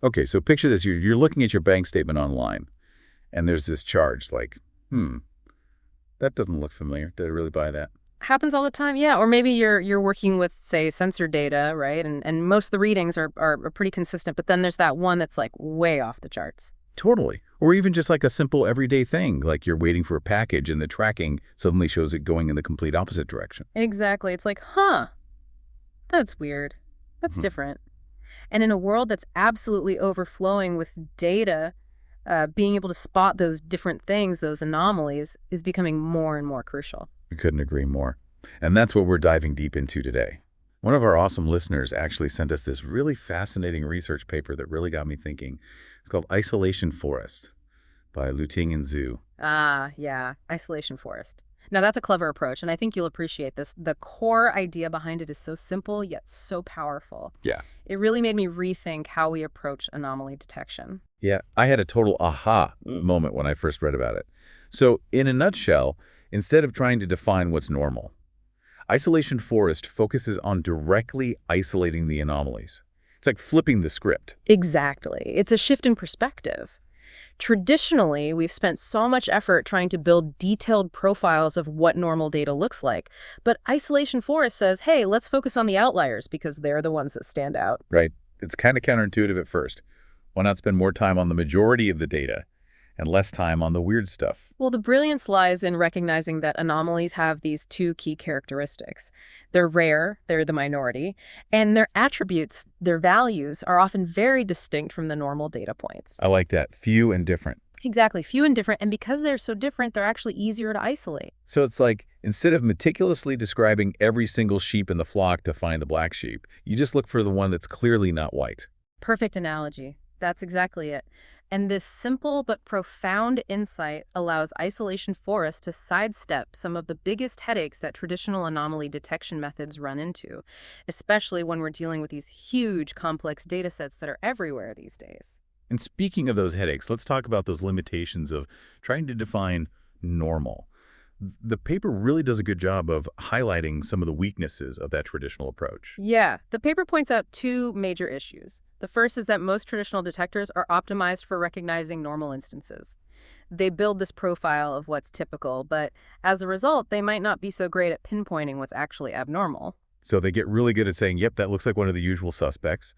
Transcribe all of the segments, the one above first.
Okay, so picture this. You're looking at your bank statement online, and there's this charge like, that doesn't look familiar. Did I really buy that? Happens all the time, yeah. Or maybe you're working with, say, sensor data, right? And most of the readings are pretty consistent, but then there's that one that's like way off the charts. Totally. Or even just like a simple everyday thing, like you're waiting for a package and the tracking suddenly shows it going in the complete opposite direction. Exactly. It's like, huh, that's weird. That's Hmm. different. And in a world that's absolutely overflowing with data, being able to spot those different things, those anomalies, is becoming more and more crucial. We couldn't agree more. And that's what we're diving deep into today. One of our awesome listeners actually sent us this really fascinating research paper that really got me thinking. It's called Isolation Forest by Luting and Zhu. Ah, yeah, isolation forest. Now that's a clever approach, and I think you'll appreciate this. The core idea behind it is so simple yet so powerful. Yeah. It really made me rethink how we approach anomaly detection. Yeah, I had a total aha moment when I first read about it. So, in a nutshell, instead of trying to define what's normal, Isolation Forest focuses on directly isolating the anomalies. It's like flipping the script. Exactly. It's a shift in perspective. Traditionally, we've spent so much effort trying to build detailed profiles of what normal data looks like. But Isolation Forest says, hey, let's focus on the outliers because they're the ones that stand out. Right? It's kind of counterintuitive at first. Why not spend more time on the majority of the data and less time on the weird stuff? Well, the brilliance lies in recognizing that anomalies have these two key characteristics. They're rare, they're the minority, and their attributes, their values, are often very distinct from the normal data points. I like that. Few and different. Exactly, few and different, and because they're so different, they're actually easier to isolate. So it's like instead of meticulously describing every single sheep in the flock to find the black sheep, you just look for the one that's clearly not white. Perfect analogy. That's exactly it. And this simple but profound insight allows Isolation Forest to sidestep some of the biggest headaches that traditional anomaly detection methods run into, especially when we're dealing with these huge, complex data sets that are everywhere these days. And speaking of those headaches, let's talk about those limitations of trying to define normal. The paper really does a good job of highlighting some of the weaknesses of that traditional approach. Yeah, the paper points out two major issues. The first is that most traditional detectors are optimized for recognizing normal instances. They build this profile of what's typical, but as a result, they might not be so great at pinpointing what's actually abnormal. So they get really good at saying, yep, that looks like one of the usual suspects,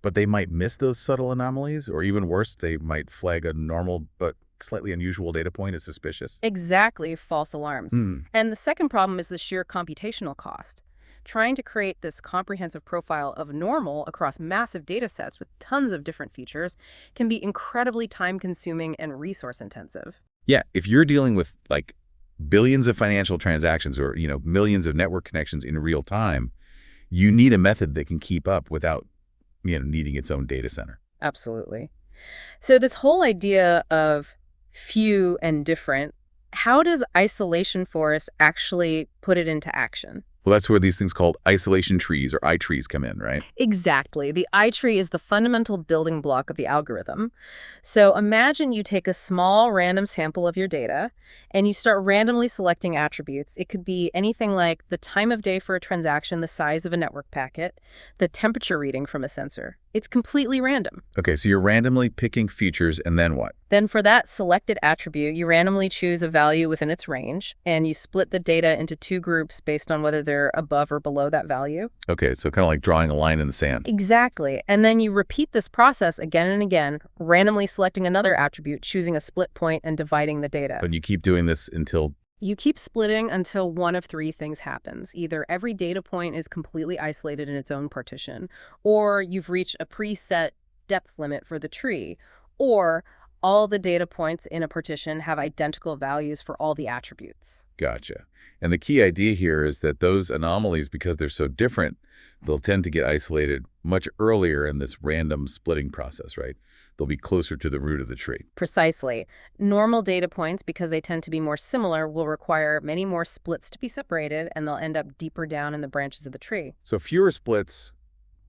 but they might miss those subtle anomalies, or even worse, they might flag a normal but slightly unusual data point as suspicious. Exactly, false alarms. Hmm. And the second problem is the sheer computational cost. Trying to create this comprehensive profile of normal across massive data sets with tons of different features can be incredibly time-consuming and resource-intensive. Yeah, if you're dealing with like billions of financial transactions or, millions of network connections in real time, you need a method that can keep up without, needing its own data center. Absolutely. So this whole idea of few and different, how does Isolation Forest actually put it into action? Well, that's where these things called isolation trees or iTrees come in, right? Exactly. The iTree is the fundamental building block of the algorithm. So imagine you take a small random sample of your data and you start randomly selecting attributes. It could be anything like the time of day for a transaction, the size of a network packet, the temperature reading from a sensor. It's completely random. Okay, so you're randomly picking features, and then what? Then for that selected attribute, you randomly choose a value within its range, and you split the data into two groups based on whether they're above or below that value. Okay, so kind of like drawing a line in the sand. Exactly. And then you repeat this process again and again, randomly selecting another attribute, choosing a split point, and dividing the data. But you keep doing this until... You keep splitting until one of three things happens. Either every data point is completely isolated in its own partition, or you've reached a preset depth limit for the tree, or all the data points in a partition have identical values for all the attributes. Gotcha. And the key idea here is that those anomalies, because they're so different, they'll tend to get isolated much earlier in this random splitting process, right? They'll be closer to the root of the tree. Precisely. Normal data points, because they tend to be more similar, will require many more splits to be separated, and they'll end up deeper down in the branches of the tree. So fewer splits,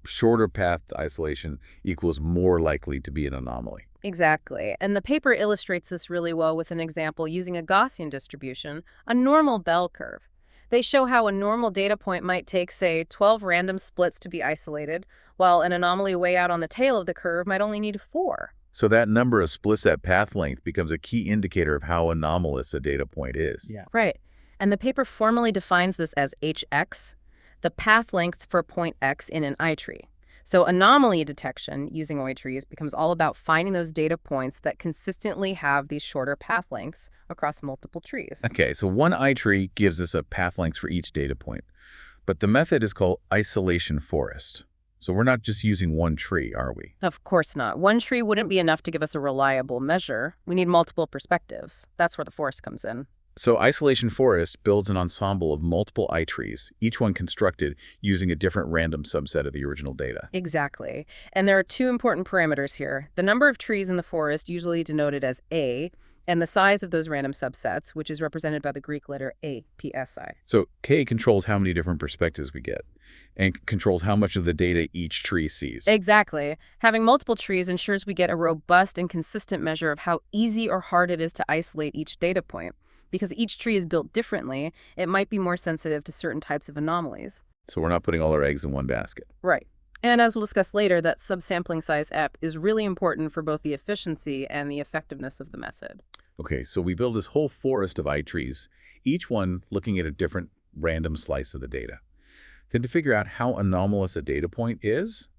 shorter path to isolation equals more likely to be an anomaly. Exactly. And the paper illustrates this really well with an example using a Gaussian distribution, a normal bell curve. They show how a normal data point might take, say, 12 random splits to be isolated, while an anomaly way out on the tail of the curve might only need 4. So that number of splits at path length becomes a key indicator of how anomalous a data point is. Yeah. Right. And the paper formally defines this as hx, the path length for point x in an iTree. So anomaly detection using iTrees becomes all about finding those data points that consistently have these shorter path lengths across multiple trees. Okay, so one iTree gives us a path length for each data point. But the method is called isolation forest. So we're not just using one tree, are we? Of course not. One tree wouldn't be enough to give us a reliable measure. We need multiple perspectives. That's where the forest comes in. So isolation forest builds an ensemble of multiple iTrees, each one constructed using a different random subset of the original data. Exactly. And there are 2 important parameters here. The number of trees in the forest, usually denoted as A, and the size of those random subsets, which is represented by the Greek letter A, PSI. So K controls how many different perspectives we get and controls how much of the data each tree sees. Exactly. Having multiple trees ensures we get a robust and consistent measure of how easy or hard it is to isolate each data point. Because each tree is built differently, it might be more sensitive to certain types of anomalies. So we're not putting all our eggs in one basket. Right. And as we'll discuss later, that subsampling size EP is really important for both the efficiency and the effectiveness of the method. Okay, so we build this whole forest of iTrees, each one looking at a different random slice of the data. Then to figure out how anomalous a data point is,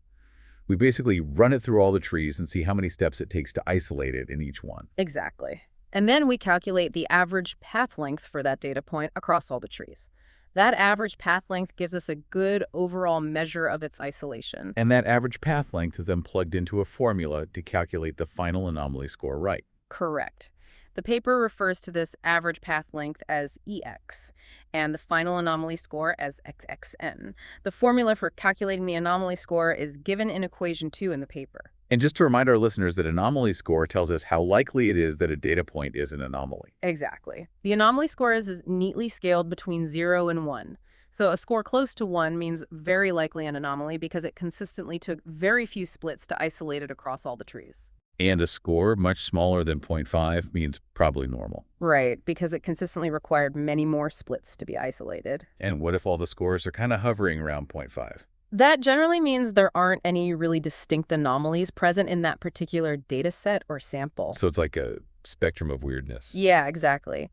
we basically run it through all the trees and see how many steps it takes to isolate it in each one. Exactly. And then we calculate the average path length for that data point across all the trees. That average path length gives us a good overall measure of its isolation. And that average path length is then plugged into a formula to calculate the final anomaly score right. Correct. The paper refers to this average path length as EX, and the final anomaly score as XXN. The formula for calculating the anomaly score is given in equation 2 in the paper. And just to remind our listeners that anomaly score tells us how likely it is that a data point is an anomaly. Exactly. The anomaly score is neatly scaled between 0 and 1. So a score close to 1 means very likely an anomaly because it consistently took very few splits to isolate it across all the trees. And a score much smaller than 0.5 means probably normal. Right, because it consistently required many more splits to be isolated. And what if all the scores are kind of hovering around 0.5? That generally means there aren't any really distinct anomalies present in that particular data set or sample. So it's like a spectrum of weirdness. Yeah, exactly.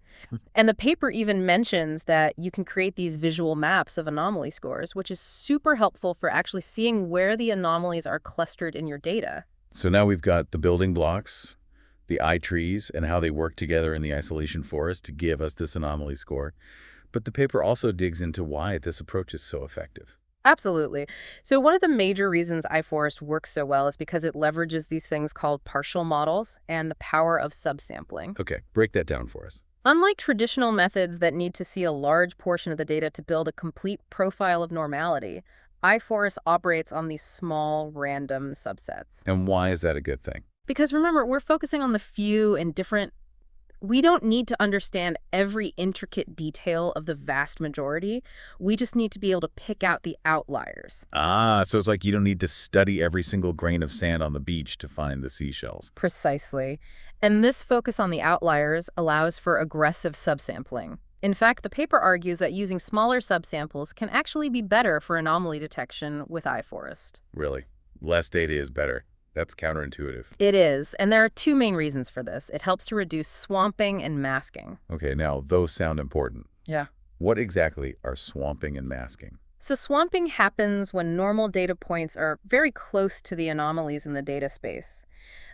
And the paper even mentions that you can create these visual maps of anomaly scores, which is super helpful for actually seeing where the anomalies are clustered in your data. So now we've got the building blocks, the iTrees, and how they work together in the isolation forest to give us this anomaly score. But the paper also digs into why this approach is so effective. Absolutely. So one of the major reasons iForest works so well is because it leverages these things called partial models and the power of subsampling. Okay, break that down for us. Unlike traditional methods that need to see a large portion of the data to build a complete profile of normality, iForest operates on these small, random subsets. And why is that a good thing? Because remember, we're focusing on the few and different. We don't need to understand every intricate detail of the vast majority. We just need to be able to pick out the outliers. So it's like you don't need to study every single grain of sand on the beach to find the seashells. Precisely. And this focus on the outliers allows for aggressive subsampling. In fact, the paper argues that using smaller subsamples can actually be better for anomaly detection with iForest. Really? Less data is better. That's counterintuitive. It is, and there are 2 main reasons for this. It helps to reduce swamping and masking. Okay, now those sound important. Yeah. What exactly are swamping and masking? So swamping happens when normal data points are very close to the anomalies in the data space.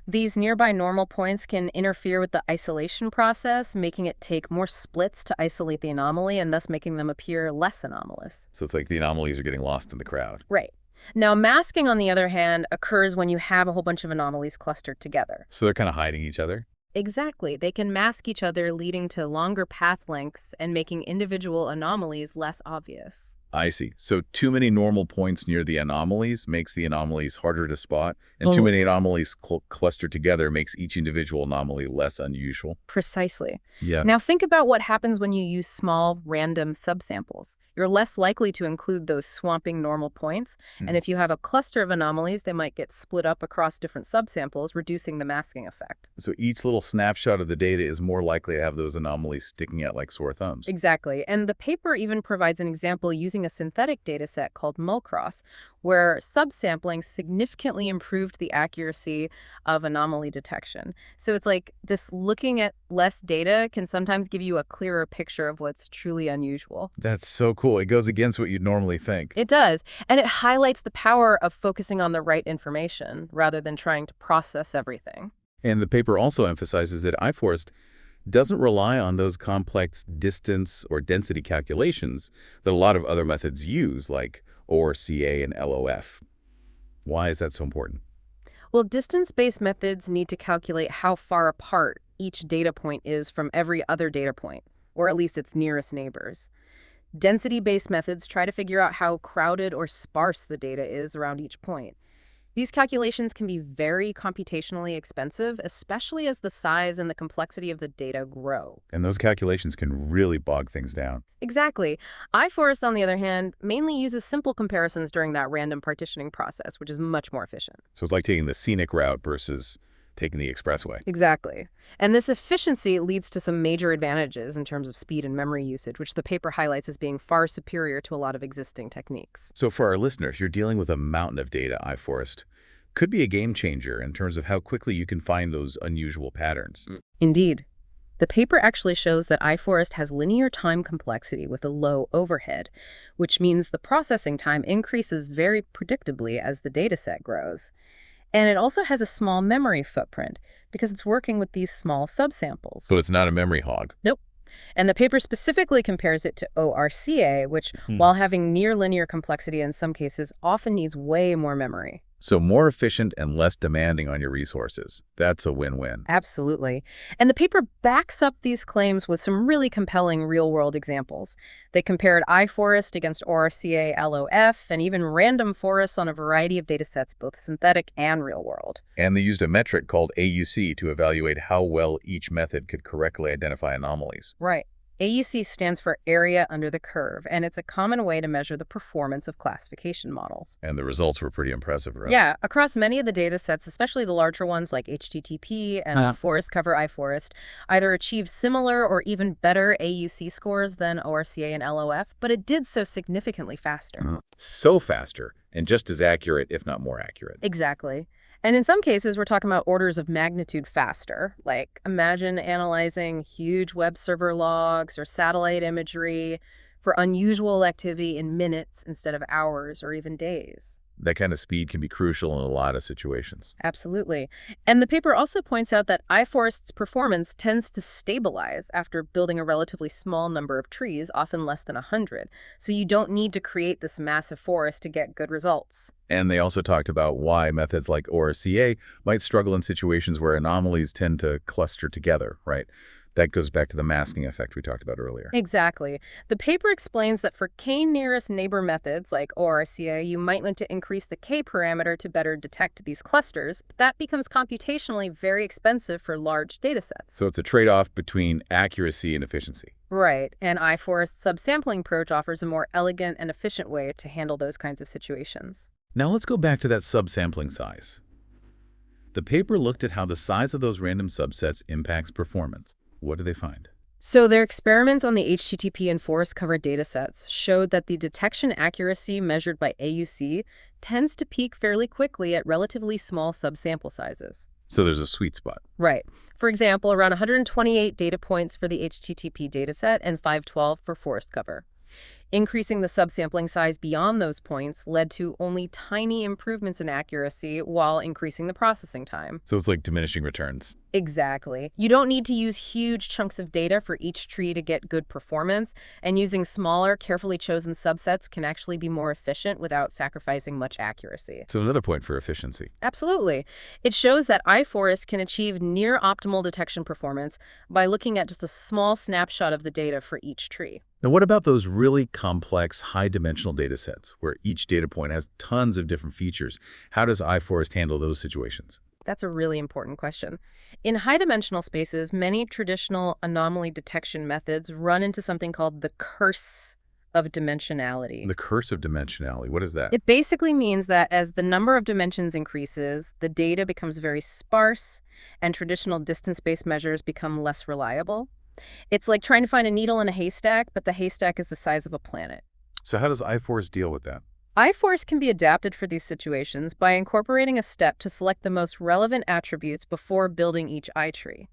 These nearby normal points can interfere with the isolation process, making it take more splits to isolate the anomaly and thus making them appear less anomalous. So it's like the anomalies are getting lost in the crowd. Right. Now, masking, on the other hand, occurs when you have a whole bunch of anomalies clustered together. So they're kind of hiding each other? Exactly. They can mask each other, leading to longer path lengths and making individual anomalies less obvious. I see. So too many normal points near the anomalies makes the anomalies harder to spot, and too many anomalies clustered together makes each individual anomaly less unusual. Precisely. Yeah. Now think about what happens when you use small, random subsamples. You're less likely to include those swamping normal points, and if you have a cluster of anomalies, they might get split up across different subsamples, reducing the masking effect. So each little snapshot of the data is more likely to have those anomalies sticking out like sore thumbs. Exactly. And the paper even provides an example using using a synthetic dataset called mulcross, where subsampling significantly improved the accuracy of anomaly detection. So it's like this: looking at less data can sometimes give you a clearer picture of what's truly unusual. That's so cool. It goes against what you'd normally think. It does, and it highlights the power of focusing on the right information rather than trying to process everything. And the paper also emphasizes that iForest doesn't rely on those complex distance or density calculations that a lot of other methods use, like ORCA and LOF. Why is that so important? Well, distance-based methods need to calculate how far apart each data point is from every other data point, or at least its nearest neighbors. Density-based methods try to figure out how crowded or sparse the data is around each point. These calculations can be very computationally expensive, especially as the size and the complexity of the data grow. And those calculations can really bog things down. Exactly. iForest, on the other hand, mainly uses simple comparisons during that random partitioning process, which is much more efficient. So it's like taking the scenic route versus taking the expressway. Exactly. And this efficiency leads to some major advantages in terms of speed and memory usage, which the paper highlights as being far superior to a lot of existing techniques. So for our listeners, you're dealing with a mountain of data. iForest could be a game changer in terms of how quickly you can find those unusual patterns. Indeed. The paper actually shows that iForest has linear time complexity with a low overhead, which means the processing time increases very predictably as the dataset grows. And it also has a small memory footprint because it's working with these small subsamples. So it's not a memory hog. Nope. And the paper specifically compares it to ORCA, which, while having near linear complexity in some cases, often needs way more memory. So more efficient and less demanding on your resources. That's a win-win. Absolutely. And the paper backs up these claims with some really compelling real-world examples. They compared iForest against ORCA LOF and even random forests on a variety of datasets, both synthetic and real-world. And they used a metric called AUC to evaluate how well each method could correctly identify anomalies. Right. AUC stands for area under the curve, and it's a common way to measure the performance of classification models. And the results were pretty impressive, right? Yeah, across many of the data sets, especially the larger ones like HTTP and Forest Cover iForest, either achieved similar or even better AUC scores than ORCA and LOF, but it did so significantly faster. So faster and just as accurate, if not more accurate. Exactly. And in some cases, we're talking about orders of magnitude faster. Like, imagine analyzing huge web server logs or satellite imagery for unusual activity in minutes instead of hours or even days. That kind of speed can be crucial in a lot of situations. Absolutely. And the paper also points out that iForest's performance tends to stabilize after building a relatively small number of trees, often less than 100. So you don't need to create this massive forest to get good results. And they also talked about why methods like ORCA might struggle in situations where anomalies tend to cluster together, right? That goes back to the masking effect we talked about earlier. Exactly. The paper explains that for k-nearest neighbor methods like ORCA, you might want to increase the k parameter to better detect these clusters, but that becomes computationally very expensive for large datasets. So it's a trade-off between accuracy and efficiency. Right, and iForest's subsampling approach offers a more elegant and efficient way to handle those kinds of situations. Now let's go back to that subsampling size. The paper looked at how the size of those random subsets impacts performance. What did they find? So their experiments on the HTTP and forest-covered datasets showed that the detection accuracy measured by AUC tends to peak fairly quickly at relatively small subsample sizes. So there's a sweet spot. Right. For example, around 128 data points for the HTTP dataset and 512 for forest cover. Increasing the subsampling size beyond those points led to only tiny improvements in accuracy while increasing the processing time. So it's like diminishing returns. Exactly. You don't need to use huge chunks of data for each tree to get good performance, and using smaller, carefully chosen subsets can actually be more efficient without sacrificing much accuracy. So another point for efficiency. Absolutely. It shows that iForest can achieve near optimal detection performance by looking at just a small snapshot of the data for each tree. Now, what about those really complex, high-dimensional data sets where each data point has tons of different features? How does iForest handle those situations? That's a really important question. In high-dimensional spaces, many traditional anomaly detection methods run into something called the curse of dimensionality. The curse of dimensionality, what is that? It basically means that as the number of dimensions increases, the data becomes very sparse, and traditional distance-based measures become less reliable. It's like trying to find a needle in a haystack, but the haystack is the size of a planet. So how does iForce deal with that? iForce can be adapted for these situations by incorporating a step to select the most relevant attributes before building each iTree.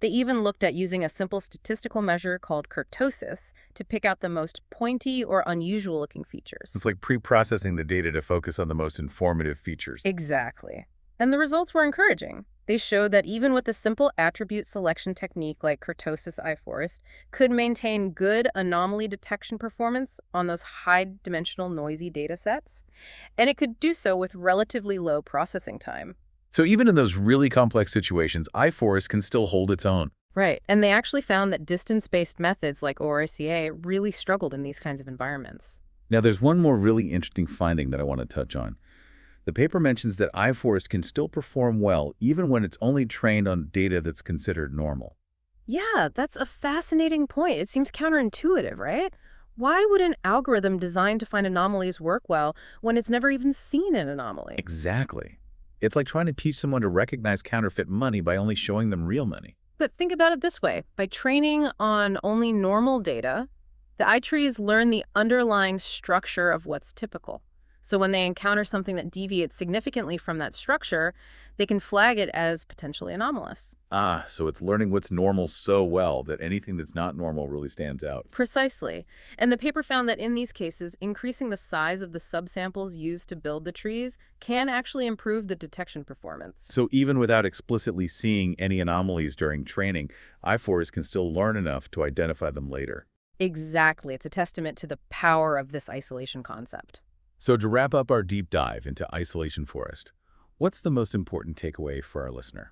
They even looked at using a simple statistical measure called kurtosis to pick out the most pointy or unusual-looking It's features. like pre-processing the data to focus on the most informative features. Exactly. And the results were encouraging. They showed that even with a simple attribute selection technique like kurtosis iForest could maintain good anomaly detection performance on those high-dimensional noisy data sets, and it could do so with relatively low processing time. So even in those really complex situations, iForest can still hold its own. Right, and they actually found that distance-based methods like ORCA really struggled in these kinds of environments. Now, there's one more really interesting finding that I want to touch on. The paper mentions that iForest can still perform well even when it's only trained on data that's considered normal. Yeah, that's a fascinating point. It seems counterintuitive, right? Why would an algorithm designed to find anomalies work well when it's never even seen an anomaly? Exactly. It's like trying to teach someone to recognize counterfeit money by only showing them real money. But think about it this way. By training on only normal data, the iTrees learn the underlying structure of what's typical. So when they encounter something that deviates significantly from that structure, they can flag it as potentially anomalous. Ah, so it's learning what's normal so well that anything that's not normal really stands out. Precisely. And the paper found that in these cases, increasing the size of the subsamples used to build the trees can actually improve the detection performance. So even without explicitly seeing any anomalies during training, iForest can still learn enough to identify them later. Exactly. It's a testament to the power of this isolation concept. So to wrap up our deep dive into isolation forest, what's the most important takeaway for our listener?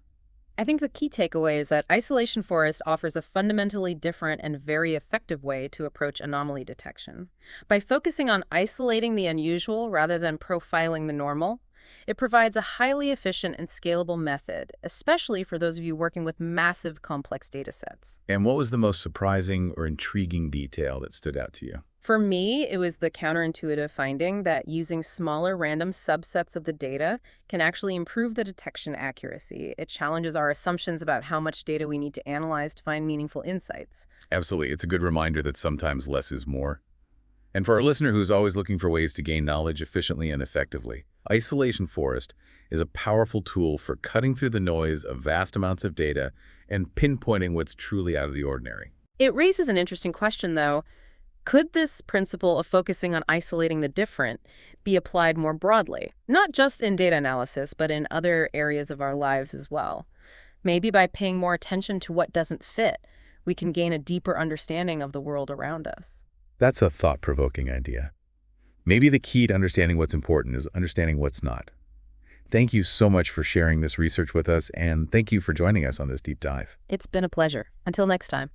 I think the key takeaway is that isolation forest offers a fundamentally different and very effective way to approach anomaly detection. By focusing on isolating the unusual rather than profiling the normal, it provides a highly efficient and scalable method, especially for those of you working with massive complex data sets. And what was the most surprising or intriguing detail that stood out to you? For me, it was the counterintuitive finding that using smaller random subsets of the data can actually improve the detection accuracy. It challenges our assumptions about how much data we need to analyze to find meaningful insights. Absolutely. It's a good reminder that sometimes less is more. And for our listener who's always looking for ways to gain knowledge efficiently and effectively, Isolation Forest is a powerful tool for cutting through the noise of vast amounts of data and pinpointing what's truly out of the ordinary. It raises an interesting question, though. Could this principle of focusing on isolating the different be applied more broadly, not just in data analysis, but in other areas of our lives as well? Maybe by paying more attention to what doesn't fit, we can gain a deeper understanding of the world around us. That's a thought-provoking idea. Maybe the key to understanding what's important is understanding what's not. Thank you so much for sharing this research with us, and thank you for joining us on this deep dive. It's been a pleasure. Until next time.